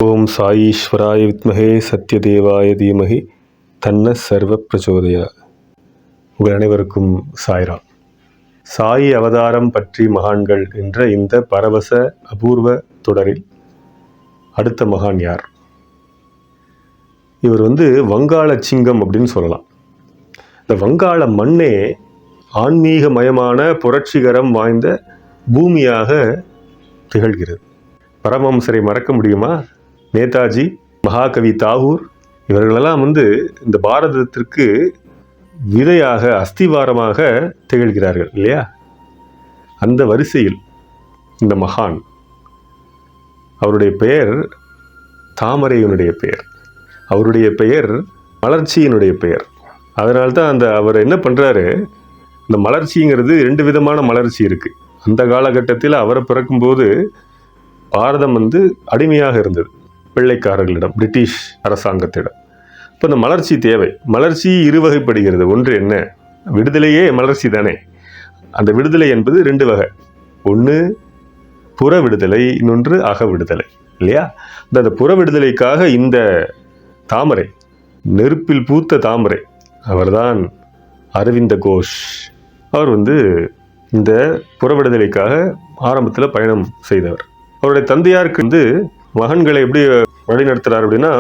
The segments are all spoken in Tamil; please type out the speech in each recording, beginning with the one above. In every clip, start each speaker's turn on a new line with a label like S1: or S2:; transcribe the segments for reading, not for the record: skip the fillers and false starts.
S1: ஓம் சாயீஸ்வராய வித்மஹே சத்யதேவாய தீமஹி தன்ன சர்வ பிரச்சோதயா. உங்கள் அனைவருக்கும் சாய்ராம். சாயி அவதாரம் பற்றி மகான்கள் என்ற இந்த பரவச அபூர்வ தொடரில் அடுத்த மகான் யார்? இவர் வங்காள சிங்கம் அப்படின்னு சொல்லலாம். இந்த வங்காள மண்ணே ஆன்மீகமயமான புரட்சிகரம் வாய்ந்த பூமியாக திகழ்கிறது. பரமஹம்சரை மறக்க முடியுமா? நேதாஜி, மகாகவி தாகூர் இவர்களெல்லாம் இந்த பாரதத்திற்கு விதையாக அஸ்திவாரமாக திகழ்கிறார்கள் இல்லையா? அந்த வரிசையில் இந்த மகான், அவருடைய பெயர் தாமரையினுடைய பெயர், அவருடைய பெயர் மலர்ச்சியினுடைய பெயர். அதனால்தான் அவர் என்ன பண்ணுறாரு, இந்த மலர்ச்சிங்கிறது 2 விதமான மலர்ச்சி இருக்குது. அந்த காலகட்டத்தில் அவரை பிறக்கும்போது பாரதம் அடிமையாக இருந்தது வெள்ளைக்காரர்களிடம், பிரிட்டிஷ் அரசாங்கத்திடம். இப்போ இந்த மலர்ச்சி தேவை. மலர்ச்சி இருவகைப்படுகிறது. ஒன்று என்ன, விடுதலையே மலர்ச்சி தானே. அந்த விடுதலை என்பது 2 வகை. ஒன்று புற விடுதலை, இன்னொன்று அக விடுதலை இல்லையா? அந்த புற விடுதலைக்காக இந்த தாமரை, நெருப்பில் பூத்த தாமரை, அவர்தான் அரவிந்த கோஷ். அவர் இந்த புற விடுதலைக்காக ஆரம்பத்தில் பயணம் செய்தவர். அவருடைய தந்தையாருக்கு மகன்களை எப்படி வழிநடத்துறார் அப்படின்னா,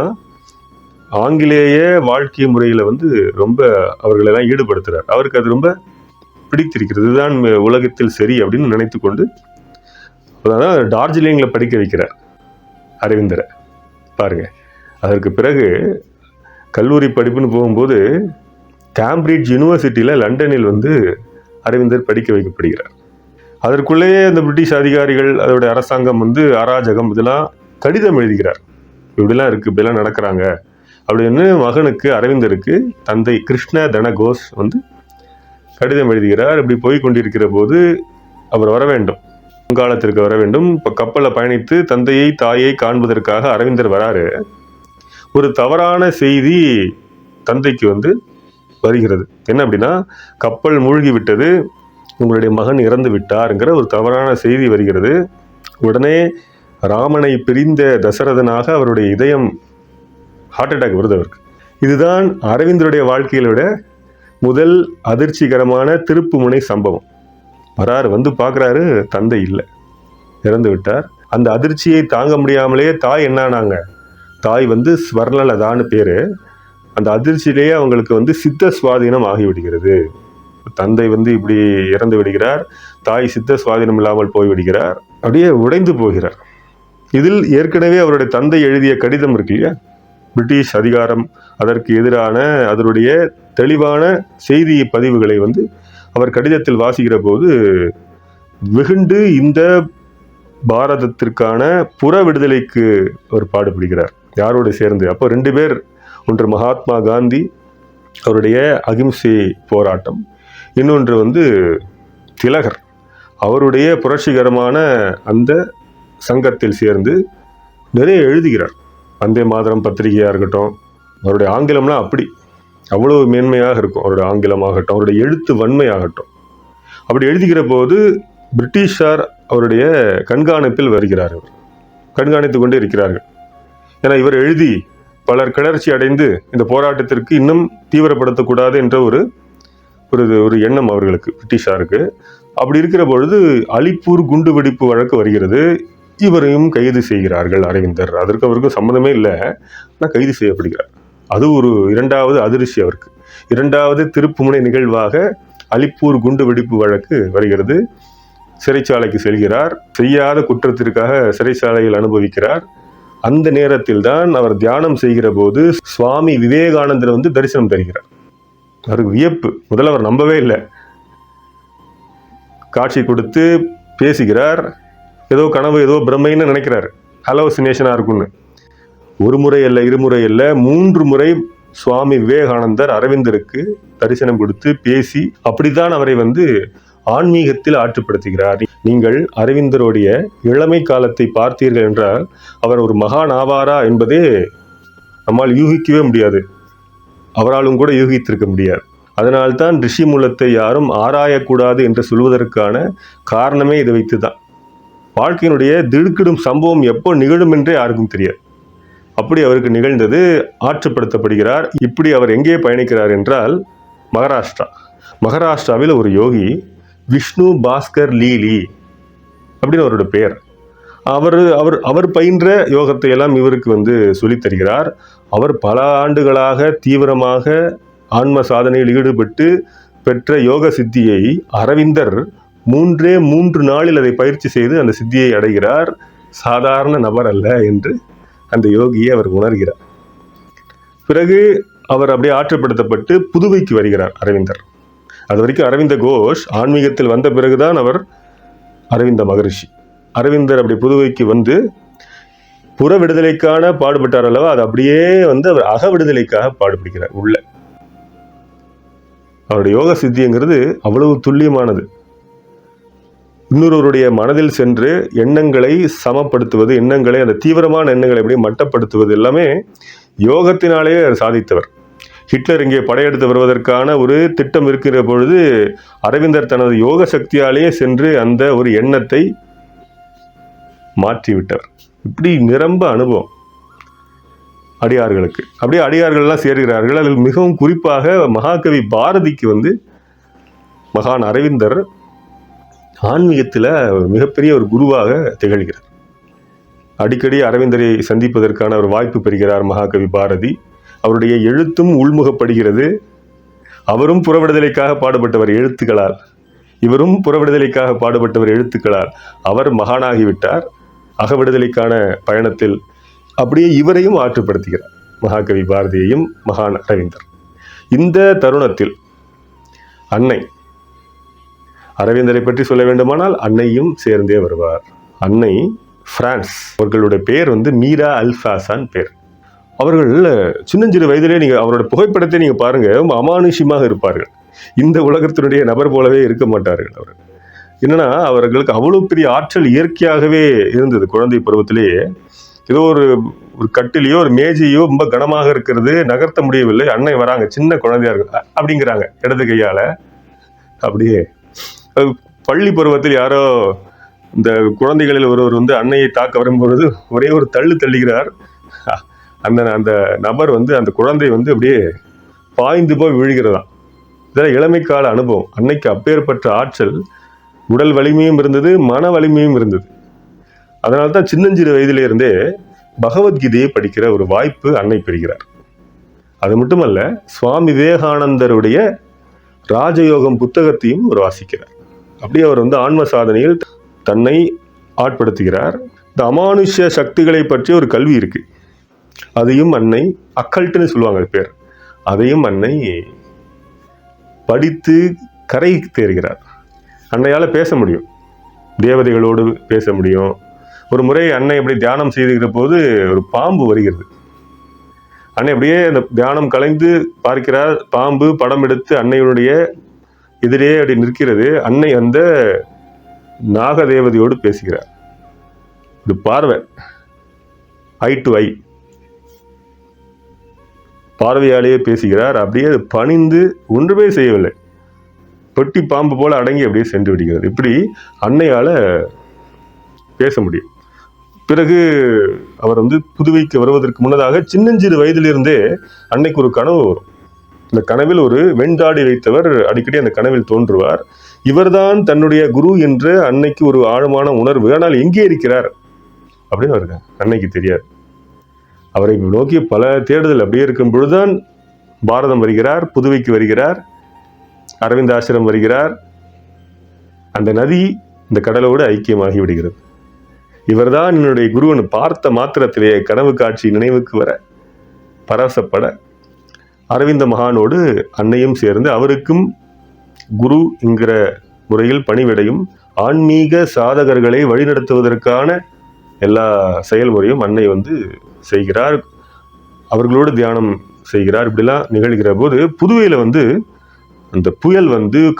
S1: ஆங்கிலேய வாழ்க்கை முறையில் ரொம்ப அவர்களெல்லாம் ஈடுபடுத்துகிறார். அவருக்கு அது ரொம்ப பிடித்திருக்கிறது. இதுதான் உலகத்தில் சரி அப்படின்னு நினைத்து கொண்டு அதான் டார்ஜிலிங்கில் படிக்க வைக்கிறார் அரவிந்தரை. பாருங்க, அதற்கு பிறகு கல்லூரி படிப்புன்னு போகும்போது கேம்பிரிட்ஜ் யூனிவர்சிட்டியில் லண்டனில் அரவிந்தர் படிக்க வைக்கப்படுகிறார். அதற்குள்ளேயே இந்த பிரிட்டிஷ் அதிகாரிகள், அதோடைய அரசாங்கம் அராஜகம், இதெல்லாம் கடிதம் எழுதுகிறார். இப்படிலாம் இருக்குது, இப்படிலாம் நடக்கிறாங்க அப்படின்னு மகனுக்கு, அரவிந்தருக்கு தந்தை கிருஷ்ண தனகோஷ் கடிதம் எழுதுகிறார். இப்படி போய் கொண்டிருக்கிற போது அவர் வர வேண்டும், வங்காளத்திற்கு வர வேண்டும். இப்போ கப்பலில் பயணித்து தந்தையை தாயை காண்பதற்காக அரவிந்தர் வராரு. ஒரு தவறான செய்தி தந்தைக்கு வருகிறது. என்ன அப்படின்னா, கப்பல் மூழ்கி விட்டது, உங்களுடைய மகன் இறந்து விட்டாருங்கிற ஒரு தவறான செய்தி வருகிறது. உடனே ராமனை பிரிந்த தசரதனாக அவருடைய இதயம் ஹார்ட் அட்டாக் வருது அவருக்கு. இதுதான் அரவிந்தருடைய வாழ்க்கையிலோட முதல் அதிர்ச்சிகரமான திருப்புமுனை சம்பவம். வராரு, பார்க்குறாரு, தந்தை இல்லை, இறந்து விட்டார். அந்த அதிர்ச்சியை தாங்க முடியாமலேயே தாய் என்னானாங்க, தாய் ஸ்வர்ணலதான்னு பேர். அந்த அதிர்ச்சியிலேயே அவங்களுக்கு சித்த சுவாதீனம் ஆகிவிடுகிறது. தந்தை இப்படி இறந்து விடுகிறார், தாய் சித்த சுவாதீனம் இல்லாமல் போய்விடுகிறார், அப்படியே உடைந்து போகிறார். இதில் ஏற்கனவே அவருடைய தந்தை எழுதிய கடிதம் இருக்கு இல்லையா, பிரிட்டிஷ் அதிகாரம், அதற்கு எதிரான அதனுடைய தெளிவான செய்தி பதிவுகளை அவர் கடிதத்தில் வாசிக்கிற போது வெகுண்டு இந்த பாரதத்திற்கான புற விடுதலைக்கு அவர் பாடுபடுகிறார். யாரோடு சேர்ந்து? அப்போ 2 பேர். ஒன்று மகாத்மா காந்தி, அவருடைய அகிம்சை போராட்டம். இன்னொன்று திலகர், அவருடைய புரட்சிகரமான அந்த சங்கத்தில் சேர்ந்து நிறைய எழுதுகிறார். வந்தே மாதரம் பத்திரிகையாக இருக்கட்டும், அவருடைய ஆங்கிலம்லாம் அவ்வளவு மேன்மையாக இருக்கும். அவருடைய ஆங்கிலமாகட்டும், அவருடைய எழுத்து வன்மையாகட்டும். அப்படி எழுதுகிற போது பிரிட்டிஷார் அவருடைய கண்காணிப்பில் வருகிறார். கண்காணித்து கொண்டே இருக்கிறார்கள். ஏன்னா இவர் எழுதி பலர் கிளர்ச்சி அடைந்து இந்த போராட்டத்திற்கு இன்னும் தீவிரப்படுத்தக்கூடாது என்ற ஒரு எண்ணம் அவர்களுக்கு, பிரிட்டிஷாருக்கு. அப்படி இருக்கிற பொழுது அலிப்பூர் குண்டு வெடிப்பு வழக்கு வருகிறது. இவரையும் கைது செய்கிறார்கள் அரவிந்தர். அதற்கு அவருக்கு சம்மந்தமே இல்லை, ஆனால் கைது செய்யப்படுகிறார். அது ஒரு 2வது அதிர்ச்சி அவருக்கு. 2வது திருப்புமுனை நிகழ்வாக அலிப்பூர் குண்டு வெடிப்பு வழக்கு வருகிறது. சிறைச்சாலைக்கு செல்கிறார். செய்யாத குற்றத்திற்காக சிறைச்சாலையில் அனுபவிக்கிறார். அந்த நேரத்தில் தான் அவர் தியானம் செய்கிற போது சுவாமி விவேகானந்தர் தரிசனம் தருகிறார். அவருக்கு வியப்பு. முதல்ல அவர் நம்பவே இல்லை. காட்சி கொடுத்து பேசுகிறார். ஏதோ கனவு, ஏதோ பிரம்மைன்னு நினைக்கிறார், ஹலோசினேஷனாக இருக்குன்னு. 1 முறை அல்ல, 2 முறை அல்ல, 3 முறை சுவாமி விவேகானந்தர் அரவிந்தருக்கு தரிசனம் கொடுத்து பேசி அப்படித்தான் அவரை ஆன்மீகத்தில் ஆற்றுப்படுத்துகிறார். நீங்கள் அரவிந்தருடைய இளமை காலத்தை பார்த்தீர்கள் என்றால் அவர் ஒரு மகான் ஆவாரா என்பதே நம்மால் யூகிக்கவே முடியாது, அவராலும் கூட யூகித்திருக்க முடியாது. அதனால்தான் ரிஷி மூலத்தை யாரும் ஆராயக்கூடாது என்று சொல்வதற்கான காரணமே இதை வைத்து தான். வாழ்க்கையினுடைய திடுக்கிடும் சம்பவம் எப்போ நிகழும் என்றே யாருக்கும் தெரியாது. அப்படி அவருக்கு நிகழ்ந்தது. ஆற்றுப்படுத்தப்படுகிறார். இப்படி அவர் எங்கே பயணிக்கிறார் என்றால் மகாராஷ்டிராவில் ஒரு யோகி விஷ்ணு பாஸ்கர் லீலி அப்படின்னு அவரோட பெயர். அவர் பயின்ற யோகத்தை எல்லாம் இவருக்கு சொல்லித் தருகிறார். அவர் பல ஆண்டுகளாக தீவிரமாக ஆன்ம சாதனையில் ஈடுபட்டு பெற்ற யோக சித்தியை அரவிந்தர் 3 நாளில் அதை பயிற்சி செய்து அந்த சித்தியை அடைகிறார். சாதாரண நபர் அல்ல என்று அந்த யோகியை அவர் உணர்கிறார். பிறகு அவர் அப்படியே ஆற்றுப்படுத்தப்பட்டு புதுவைக்கு வருகிறார் அரவிந்தர். அது வரைக்கும் அரவிந்த கோஷ் ஆன்மீகத்தில் வந்த பிறகுதான் அவர் அரவிந்த மகரிஷி. அரவிந்தர் அப்படி புதுவைக்கு வந்து புற விடுதலைக்கான பாடுபட்டார் அல்லவா, அது அப்படியே அவர் அக விடுதலைக்காக பாடுபடுகிறார். உள்ள அவருடைய யோக சித்திங்கிறது அவ்வளவு துல்லியமானது. இன்னொருவருடைய மனதில் சென்று எண்ணங்களை சமப்படுத்துவது, எண்ணங்களை அந்த தீவிரமான எண்ணங்களை எப்படி மட்டப்படுத்துவது எல்லாமே யோகத்தினாலேயே சாதித்தவர். ஹிட்லர் இங்கே படையெடுத்து வருவதற்கான ஒரு திட்டம் இருக்கிற பொழுது அரவிந்தர் தனது யோக சக்தியாலேயே சென்று அந்த ஒரு எண்ணத்தை மாற்றிவிட்டவர். இப்படி நிரம்ப அனுபவம் அடியார்களுக்கு. அப்படியே அடியார்கள்லாம் சேர்கிறார்கள். அதில் மிகவும் குறிப்பாக மகாகவி பாரதிக்கு மகான் அரவிந்தர் ஆன்மீகத்தில் மிகப்பெரிய ஒரு குருவாக திகழ்கிறார். அடிக்கடி அரவிந்தரை சந்திப்பதற்கான ஒரு வாய்ப்பு பெறுகிறார் மகாகவி பாரதி. அவருடைய எழுத்தும் உள்முகப்படுகிறது. அவரும் புறவிடுதலைக்காக பாடுபட்டவர் எழுத்துக்களால், இவரும் புறவிடுதலைக்காக பாடுபட்டவர் எழுத்துக்களால். அவர் மகானாகிவிட்டார். அகவிடுதலைக்கான பயணத்தில் அப்படியே இவரையும் ஆற்றுப்படுத்துகிறார், மகாகவி பாரதியையும் மகான் அரவிந்தர். இந்த தருணத்தில் அன்னை, அரவிந்தரை பற்றி சொல்ல வேண்டுமானால் அன்னையும் சேர்ந்தே வருவார். அன்னை பிரான்ஸ், அவர்களுடைய பேர் மீரா அல்ஃபாசான் பேர். அவர்கள் சின்னஞ்சிறு வயதிலே நீங்கள் அவரோட புகைப்படத்தை நீங்கள் பாருங்க, அமானுஷ்யமாக இருப்பார்கள். இந்த உலகத்தினுடைய நபர் போலவே இருக்க மாட்டார்கள். அவர்கள் என்னன்னா, அவர்களுக்கு அவ்வளோ பெரிய ஆற்றல் இயற்கையாகவே இருந்தது. குழந்தை பருவத்திலேயே ஏதோ ஒரு கட்டிலையோ ஒரு மேஜையோ ரொம்ப கனமாக இருக்கிறது, நகர்த்த முடியவில்லை. அன்னை வராங்க, சின்ன குழந்தையா இருக்கு அப்படிங்கிறாங்க இடது கையால. அப்படியே பள்ளி பருவத்தில் யாரோ இந்த குழந்தைகளில் ஒருவர் அன்னையை தாக்க வரும்பொழுது ஒரே ஒரு தள்ளுகிறார். அந்த நபர் அந்த குழந்தை அப்படியே பாய்ந்து போய் விழுகிறதாம். இதெல்லாம் இளமைக்கால அனுபவம். அன்னைக்கு அப்பேற்பட்ட ஆற்றல், உடல் வலிமையும் இருந்தது, மன வலிமையும் இருந்தது. அதனால தான் சின்னஞ்சிறு வயதிலிருந்தே பகவத்கீதையை படிக்கிற ஒரு வாய்ப்பு அன்னை பெறுகிறார். அது மட்டுமல்ல, சுவாமி விவேகானந்தருடைய ராஜயோகம் புத்தகத்தையும் அவர் வாசிக்கிறார். அப்படியே அவர் ஆன்ம சாதனையில் தன்னை ஆட்படுத்துகிறார். இந்த அமானுஷ்ய சக்திகளை பற்றி ஒரு கல்வி இருக்கு. அதையும் அன்னை, அக்கல்ட்டுன்னு சொல்லுவாங்க அது பேர், அதையும் அன்னை படித்து கரை தேறுகிறார். அன்னையால் பேச முடியும், தேவதைகளோடு பேச முடியும். ஒரு முறை அன்னை அப்படி தியானம் செய்துகிற போது ஒரு பாம்பு வருகிறது. அன்னை அப்படியே அந்த தியானம் கலைந்து பார்க்கிறார். பாம்பு படம் எடுத்து அன்னையுடைய எதிரே அப்படி நிற்கிறது. அன்னை அந்த நாகதேவதையோடு பேசுகிறார். ஒரு பார்வை, ஐ டு ஐ பார்வையாலேயே பேசுகிறார். அப்படியே அது பணிந்து ஒன்றுமே செய்யவில்லை, பொட்டி பாம்பு போல அடங்கி அப்படியே சென்று விடுகிறது. இப்படி அன்னையால் பேச முடியும். பிறகு அவர் புதுவைக்கு வருவதற்கு முன்னதாக சின்னஞ்சிறு வயதிலிருந்தே அன்னைக்கு ஒரு கனவு வரும். இந்த கனவில் ஒரு வெண்தாடி வைத்தவர் அடிக்கடி அந்த கனவில் தோன்றுவார். இவர்தான் தன்னுடைய குரு என்று அன்னைக்கு ஒரு ஆழமான உணர்வு. ஆனால் எங்கே இருக்கிறார் அப்படின்னு அவருக்கு அன்னைக்கு தெரியாது. அவரை நோக்கி பல தேடுதல் அப்படியே இருக்கும் பொழுதுதான் பாரதம் வருகிறார், புதுவைக்கு வருகிறார், அரவிந்த ஆசிரம் வருகிறார். அந்த நதி இந்த கடலோடு ஐக்கியமாகி விடுகிறது. இவர்தான் என்னுடைய குருவன் பார்த்த மாத்திரத்திலேயே கனவு காட்சி நினைவுக்கு வர பரவசப்பட அரவிந்த மகானோடு அன்னையும் சேர்ந்து அவருக்கும் குரு என்கிற முறையில் பணிவிடையும் ஆன்மீக சாதகர்களை வழிநடத்துவதற்கான எல்லா செயல்முறையும் அன்னை செய்கிறார். அவர்களோடு தியானம் செய்கிறார். இப்படிலாம் நிகழ்கிற போது புதுவையில் அந்த புயல்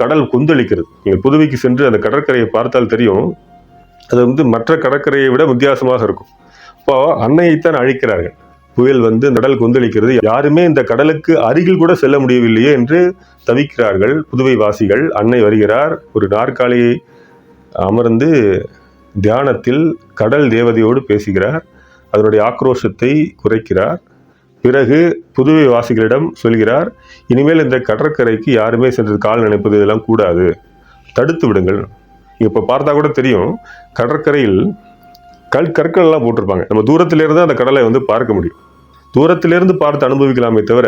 S1: கடல் கொந்தளிக்கிறது. நீங்கள் புதுவைக்கு சென்று அந்த கடற்கரையை பார்த்தால் தெரியும், அது மற்ற கடற்கரையை விட வித்தியாசமாக இருக்கும். அப்போ அன்னையைத்தான் அழைக்கிறார்கள். புயல் கடல் கொந்தளிக்கிறது, யாருமே இந்த கடலுக்கு அருகில் கூட செல்ல முடியவில்லையே என்று தவிக்கிறார்கள் புதுவை வாசிகள். அன்னை வருகிறார், ஒரு நாற்காலியை அமர்ந்து தியானத்தில் கடல் தேவதையோடு பேசுகிறார். அதனுடைய ஆக்ரோஷத்தை குறைக்கிறார். பிறகு புதுவை வாசிகளிடம் சொல்கிறார், இனிமேல் இந்த கடற்கரைக்கு யாருமே சென்று கால் நினைப்பது இதெல்லாம் கூடாது, தடுத்து விடுங்கள். இப்போ பார்த்தா கூட தெரியும், கடற்கரையில் கற்கள் எல்லாம் போட்டிருப்பாங்க. நம்ம தூரத்திலிருந்து அந்த கடலை பார்க்க முடியும். தூரத்திலிருந்து பார்த்து அனுபவிக்கலாமே தவிர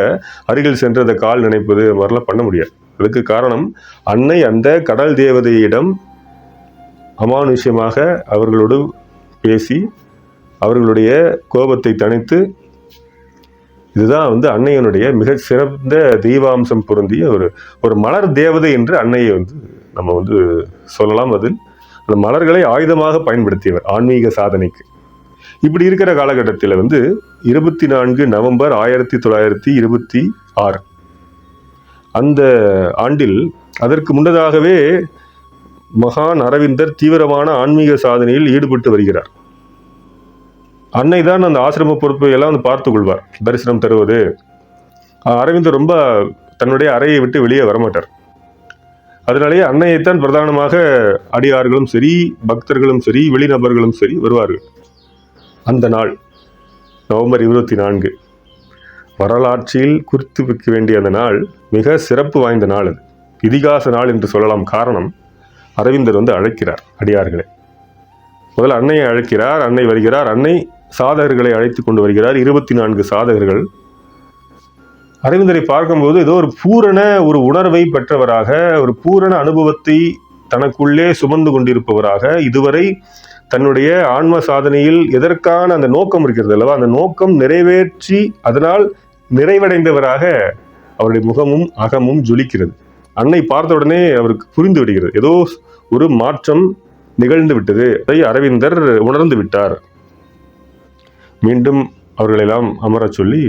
S1: அருகில் சென்று அந்த கால் நினைப்பது மாதிரிலாம் பண்ண முடியாது. அதுக்கு காரணம், அன்னை அந்த கடல் தேவதையிடம் அமானுஷ்யமாக அவர்களோடு பேசி அவர்களுடைய கோபத்தை தணித்து, இதுதான் அன்னையனுடைய மிக சிறந்த தெய்வாம்சம் பொருந்திய ஒரு மலர் தேவதை என்று அன்னையை நம்ம சொல்லலாம். அதில் அந்த மலர்களை ஆயுதமாக பயன்படுத்தியவர் ஆன்மீக சாதனைக்கு. இப்படி இருக்கிற காலகட்டத்தில் 24 நவம்பர் 1926 அந்த ஆண்டில், அதற்கு முன்னதாகவே மகான் அரவிந்தர் தீவிரமான ஆன்மீக சாதனையில் ஈடுபட்டு வருகிறார். அன்னை தான் அந்த ஆசிரம பொறுப்பை எல்லாம் பார்த்து கொள்வார், தரிசனம் தருவது. அரவிந்தர் ரொம்ப தன்னுடைய அறையை விட்டு வெளியே வரமாட்டார். அதனாலேயே அன்னையைத்தான் பிரதானமாக அடியார்களும் சரி, பக்தர்களும் சரி, வெளிநபர்களும் சரி வருவார்கள். அந்த நாள் நவம்பர் 24 வரலாற்றில் குறித்து வைக்க வேண்டிய அந்த நாள் மிக சிறப்பு வாய்ந்த நாள். அது இதிகாச நாள் என்று சொல்லலாம். காரணம், அரவிந்தர் அழைக்கிறார் அடியார்களை. முதல்ல அன்னையை அழைக்கிறார், அன்னை வருகிறார், அன்னை சாதகர்களை அழைத்து கொண்டு வருகிறார். 24 சாதகர்கள் அரவிந்தரை பார்க்கும்போது ஏதோ ஒரு பூரண உணர்வை பெற்றவராக, ஒரு பூரண அனுபவத்தை தனக்குள்ளே சுமந்து கொண்டிருப்பவராக, இதுவரை தன்னுடைய ஆன்ம சாதனையில் எதற்கான அந்த நோக்கம் இருக்கிறது அல்லவா, அந்த நோக்கம் நிறைவேற்றி அதனால் நிறைவடைந்தவராக அவருடைய முகமும் அகமும் ஜொலிக்கிறது. அன்னை பார்த்த உடனே அவருக்கு புரிந்து விடுகிறது, ஏதோ ஒரு மாற்றம் நிகழ்ந்து விட்டது, அதை அரவிந்தர் உணர்ந்து விட்டார். மீண்டும் அவர்களெல்லாம் அமர சொல்லி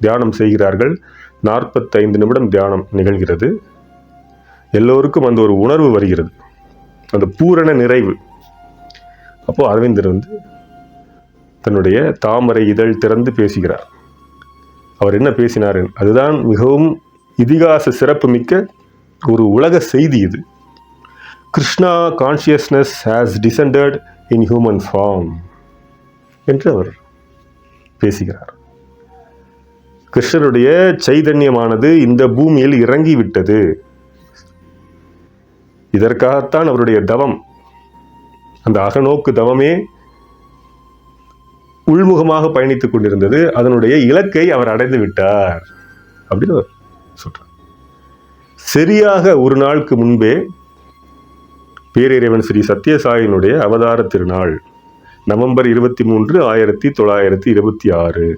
S1: தியானம் செய்கிறார்கள். 45 நிமிடம் தியானம் நிகழ்கிறது. எல்லோருக்கும் அந்த ஒரு உணர்வு வருகிறது, அந்த பூரண நிறைவு. அப்போ அரவிந்தர் தன்னுடைய தாமரை இதழ் திறந்து பேசுகிறார். அவர் என்ன பேசினார்? அதுதான் மிகவும் இதிகாச சிறப்பு மிக்க ஒரு உலக செய்தி. இது Krishna consciousness has descended in human form என்று அவர் பேசுகிறார். கிருஷ்ணருடைய சைதன்யமானது இந்த பூமியில் இறங்கிவிட்டது. இதற்காகத்தான் அவருடைய தவம், அந்த அகநோக்கு தவமே உள்முகமாக பயணித்துக் கொண்டிருந்தது. அதனுடைய இலக்கை அவர் அடைந்து விட்டார் அப்படின்னு சொல்றார். சரியாக ஒரு நாளுக்கு முன்பே பேரிறைவன் ஸ்ரீ சத்யசாயினுடைய அவதார திருநாள் நவம்பர் 23, 1926.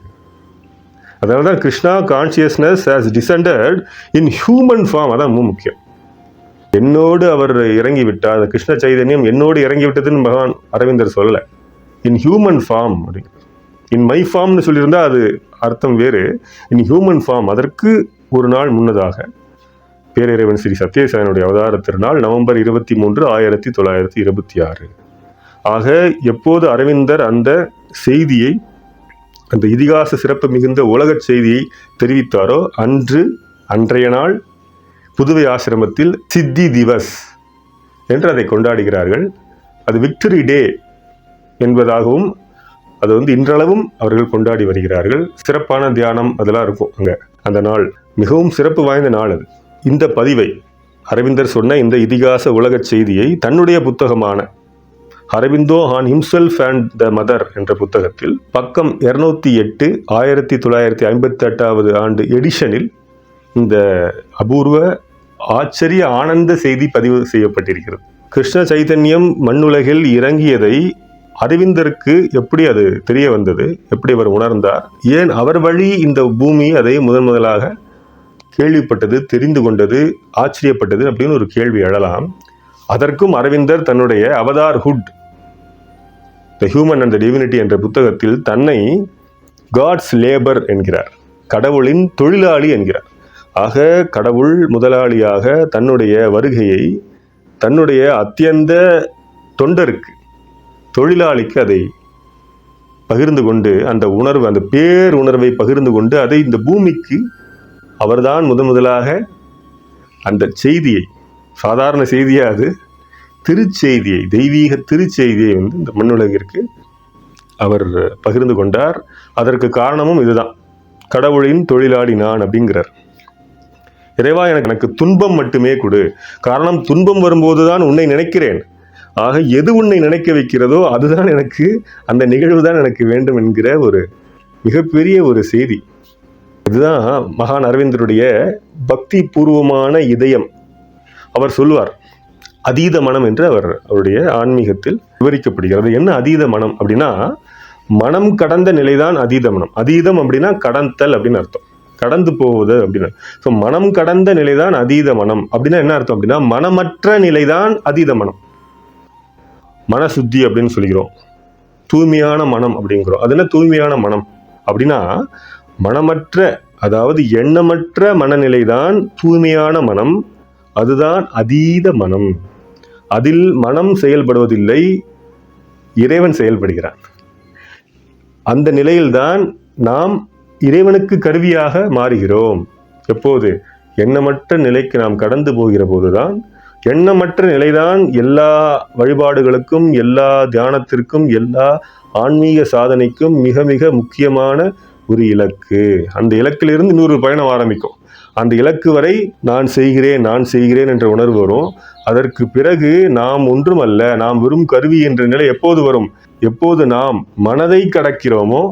S1: அதனால தான் Krishna consciousness has descended in human form. அதான் ரொம்ப முக்கியம். என்னோடு அவர் இறங்கிவிட்டார், அந்த கிருஷ்ண சைதன்யம் என்னோடு இறங்கிவிட்டதுன்னு பகவான் அரவிந்தர் சொல்லலை. இன் ஹியூமன் ஃபார்ம் அப்படி, இன் மை ஃபார்ம்னு சொல்லியிருந்தா அது அர்த்தம் வேறு. இன் ஹியூமன் ஃபார்ம், அதற்கு ஒரு நாள் முன்னதாக பேரிறைவன் ஸ்ரீ சத்யசாயினுடைய அவதார திருநாள் நவம்பர் 23, 1926. ஆக எப்போது அரவிந்தர் அந்த செய்தியை, அந்த இதிகாச சிறப்பு மிகுந்த உலக செய்தியை தெரிவித்தாரோ அன்றைய நாள் புதுவை ஆசிரமத்தில் சித்தி திவஸ் என்று அதை கொண்டாடுகிறார்கள். அது விக்டரி டே என்பதாகவும் அது இன்றளவும் அவர்கள் கொண்டாடி வருகிறார்கள். சிறப்பான தியானம் அதெல்லாம் இருக்கும் அங்கே. அந்த நாள் மிகவும் சிறப்பு வாய்ந்த நாள். அது இந்த பதிவை, அரவிந்தர் சொன்ன இந்த இதிகாச உலக செய்தியை தன்னுடைய புத்தகமான Aurobindo on himself and the mother என்ற புத்தகத்தில் பக்கம் 208 1958 ஆண்டு எடிஷனில் இந்த அபூர்வ ஆச்சரிய ஆனந்த செய்தி பதிவு செய்யப்பட்டிருக்கிறது. கிருஷ்ண சைதன்யம் மண்ணுலகில் இறங்கியதை அரவிந்தருக்கு எப்படி அது தெரிய வந்தது, எப்படி அவர் உணர்ந்தார், ஏன் அவர் வழி இந்த பூமி அதை முதலாக கேள்விப்பட்டது, தெரிந்து கொண்டது, ஆச்சரியப்பட்டது அப்படின்னு ஒரு கேள்வி எழலாம். அதற்கும் அரவிந்தர் தன்னுடைய Avatar hood the human and the divinity என்ற புத்தகத்தில் தன்னை காட்ஸ் லேபர் என்கிறார், கடவுளின் தொழிலாளி என்கிறார். ஆக கடவுள் முதலாளியாக தன்னுடைய வருகையை தன்னுடைய அத்தியந்த தொண்டருக்கு, தொழிலாளிக்கு அதை பகிர்ந்து கொண்டு, அந்த உணர்வு, அந்த பேருணர்வை பகிர்ந்து கொண்டு அதை இந்த பூமிக்கு அவர்தான் முதலாக அந்த செய்தியை, சாதாரண செய்தியாக அது திருச்செய்தியை, தெய்வீக திருச்செய்தியை இந்த மண்ணுலகிற்கு அவர் பகிர்ந்து கொண்டார். அதற்கு காரணமும் இதுதான். கடவுளின் தொழிலாளி நான் அப்படிங்கிறார். இறைவா, எனக்கு துன்பம் மட்டுமே கொடு. காரணம், துன்பம் வரும்போதுதான் உன்னை நினைக்கிறேன். ஆக எது உன்னை நினைக்க வைக்கிறதோ அதுதான் எனக்கு, அந்த நிகழ்வு தான் எனக்கு வேண்டும் என்கிற ஒரு மிகப்பெரிய ஒரு செய்தி. இதுதான் மகான் அரவிந்தருடைய பக்தி பூர்வமான இதயம். அவர் சொல்லுவார், அதீத மனம் என்று அவருடைய ஆன்மீகத்தில் விவரிக்கப்படுகிறது. என்ன அதீத மனம் அப்படின்னா, மனம் கடந்த நிலைதான் அதீத மனம். அதீதம் அப்படின்னா கடந்தல் அப்படின்னு அர்த்தம், கடந்து போவது அப்படின்னு. ஸோ மனம் கடந்த நிலைதான் அதீத மனம் அப்படின்னா என்ன அர்த்தம் அப்படின்னா, மனமற்ற நிலைதான் அதீத மனம். மனசுத்தி அப்படின்னு சொல்லிக்கிறோம், தூய்மையான மனம் அப்படிங்கிறோம். அது என்ன தூய்மையான மனம் அப்படின்னா, மனமற்ற, அதாவது எண்ணமற்ற மனநிலைதான் தூய்மையான மனம். அதுதான் அதீத மனம். அதில் மனம் செயல்படுவதில்லை, இறைவன் செயல்படுகிறான். அந்த நிலையில்தான் நாம் இறைவனுக்கு கருவியாக மாறுகிறோம். எப்போது? எண்ணமற்ற நிலைக்கு நாம் கடந்து போகிற போதுதான். எண்ணமற்ற நிலைதான் எல்லா வழிபாடுகளுக்கும், எல்லா தியானத்திற்கும், எல்லா ஆன்மீக சாதனைக்கும் மிக மிக முக்கியமான ஒரு இலக்கு. அந்த இலக்கிலிருந்து இன்னொரு பயணம் ஆரம்பிக்கும். அந்த இலக்கு வரை நான் செய்கிறேன் என்ற உணர்வு வரும். அதற்கு பிறகு நாம் ஒன்றுமல்ல, நாம் வெறும் கருவி என்ற நிலை எப்போது வரும்? எப்போது நாம் மனதை கடக்கிறோமோ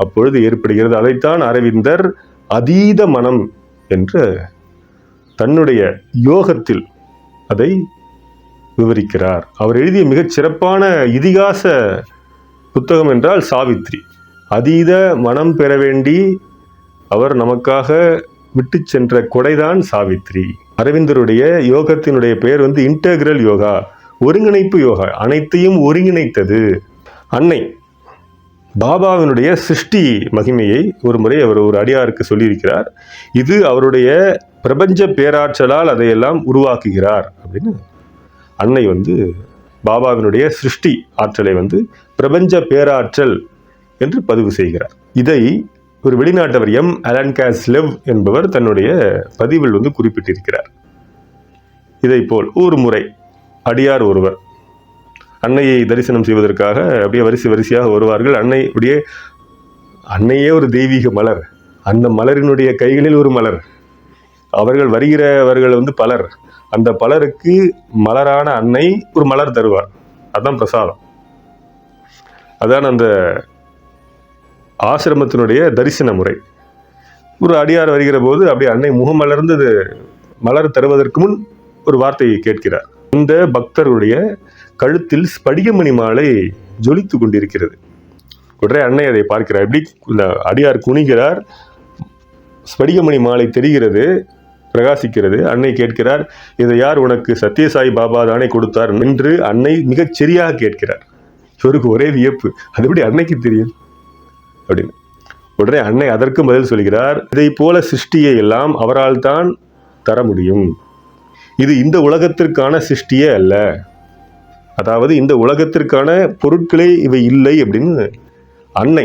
S1: அப்பொழுது ஏற்படுகிறது. அதைத்தான் அரவிந்தர் அதீத மனம் என்று தன்னுடைய யோகத்தில் அதை விவரிக்கிறார். அவர் எழுதிய மிகச் சிறப்பான இதிகாச புத்தகம் என்றால் சாவித்ரி. அதீத மனம் பெற வேண்டி அவர் நமக்காக விட்டு சென்ற கொடைதான் சாவித்ரி. அரவிந்தருடைய யோகத்தினுடைய பெயர் இன்டெகிரல் யோகா, ஒருங்கிணைப்பு யோகா, அனைத்தையும் ஒருங்கிணைத்தது. அன்னை பாபாவினுடைய சிருஷ்டி மகிமையை ஒரு முறை அவர் ஒரு அடியாருக்கு சொல்லியிருக்கிறார். இது அவருடைய பிரபஞ்ச பேராற்றலால் அதையெல்லாம் உருவாக்குகிறார் அப்படின்னு. அன்னை பாபாவினுடைய சிருஷ்டி ஆற்றலை பிரபஞ்ச பேராற்றல் என்று பதிவு செய்கிறார். இதை ஒரு வெளிநாட்டவர் அலன் காஸ்லெவ் என்பவர் தன்னுடைய பதிவில் குறிப்பிட்டிருக்கிறார். இதை போல் ஒரு முறை அடியார் ஒருவர் அன்னையை தரிசனம் செய்வதற்காக அப்படியே வரிசையாக வருவார்கள். அன்னையே ஒரு தெய்வீக மலர், அந்த மலரினுடைய கைகளில் ஒரு மலர். அவர்கள் வருகிறவர்கள் பலர். அந்த பலருக்கு மலரான அன்னை ஒரு மலர் தருவார். அதுதான் பிரசாதம். அதான் அந்த ஆசிரமத்தினுடைய தரிசன முறை. ஒரு அடியார் வருகிற போது அப்படியே அன்னை முகம் மலர்ந்து மலர் தருவதற்கு முன் ஒரு வார்த்தையை கேட்கிறார். இந்த பக்தருடைய கழுத்தில் ஸ்படிகமணி மாலை ஜொலித்து கொண்டிருக்கிறது. உடனே அன்னை அதை பார்க்கிறார். எப்படி இந்த அடியார் குனிகிறார், ஸ்படிகமணி மாலை தெரிகிறது, பிரகாசிக்கிறது. அன்னை கேட்கிறார், இதை யார் உனக்கு சத்யசாய் பாபா தானே கொடுத்தார் என்று அன்னை மிகச் சரியாக கேட்கிறார். இவருக்கு ஒரே வியப்பு, அது எப்படி அன்னைக்கு தெரியும் அப்படின்னு. உடனே அன்னை அதற்கு பதில் சொல்கிறார், இதை போல சிருஷ்டியை எல்லாம் அவரால் தான் தர முடியும். இது இந்த உலகத்திற்கான சிருஷ்டியே அல்ல, அதாவது இந்த உலகத்திற்கான பொருட்களே இவை இல்லை அப்படின்னு அன்னை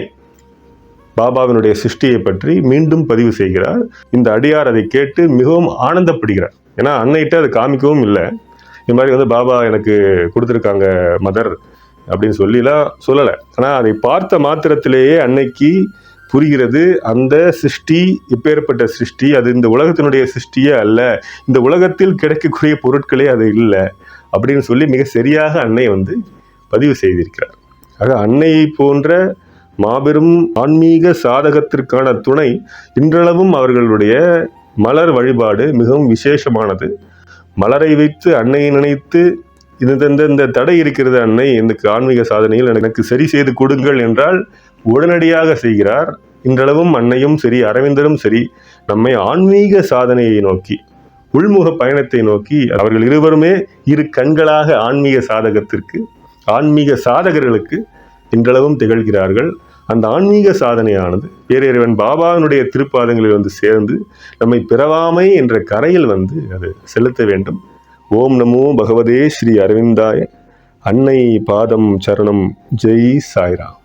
S1: பாபாவினுடைய சிருஷ்டியை பற்றி மீண்டும் பதிவு செய்கிறார். இந்த அடியார் அதை கேட்டு மிகவும் ஆனந்தப்படுகிறார். ஏன்னா அன்னைகிட்ட அதை காமிக்கவும் இல்லை. இந்த மாதிரி பாபா எனக்கு கொடுத்துருக்காங்க மதர் அப்படின்னு சொல்லிலாம் சொல்லலை. ஆனால் அதை பார்த்த மாத்திரத்திலேயே அன்னைக்கு புரிகிறது, அந்த சிருஷ்டி இப்பேற்பட்ட சிருஷ்டி, அது இந்த உலகத்தினுடைய சிருஷ்டியே அல்ல, இந்த உலகத்தில் கிடைக்கக்கூடிய பொருட்களே அது இல்லை அப்படின்னு சொல்லி மிக சரியாக அன்னை பதிவு செய்திருக்கிறார். ஆக அன்னையை போன்ற மாபெரும் ஆன்மீக சாதகத்திற்கான துணை இன்றளவும் அவர்களுடைய மலர் வழிபாடு மிகவும் விசேஷமானது. மலரை வைத்து அன்னையை நினைத்து இந்த தடை இருக்கிறது அன்னை, எனக்கு ஆன்மீக சாதனையில் எனக்கு சரி செய்து கொடுங்கள் என்றால் உடனடியாக செய்கிறார். இன்றளவும் அன்னையும் சரி, அரவிந்தரும் சரி, நம்மை ஆன்மீக சாதனையை நோக்கி, உள்முக பயணத்தை நோக்கி அவர்கள் இருவருமே இரு கண்களாக ஆன்மீக சாதகத்திற்கு, ஆன்மீக சாதகர்களுக்கு இன்றளவும் திகழ்கிறார்கள். அந்த ஆன்மீக சாதனையானது பேரிறைவன் பாபாவினுடைய திருப்பாதங்களில் சேர்ந்து நம்மை பிறவாமை என்ற கரையில் அது செலுத்த வேண்டும். ஓம் நமோ பகவதே ஸ்ரீ அரவிந்தாய. அன்னை பாதம் சரணம். ஜெய் சாய்ராம்.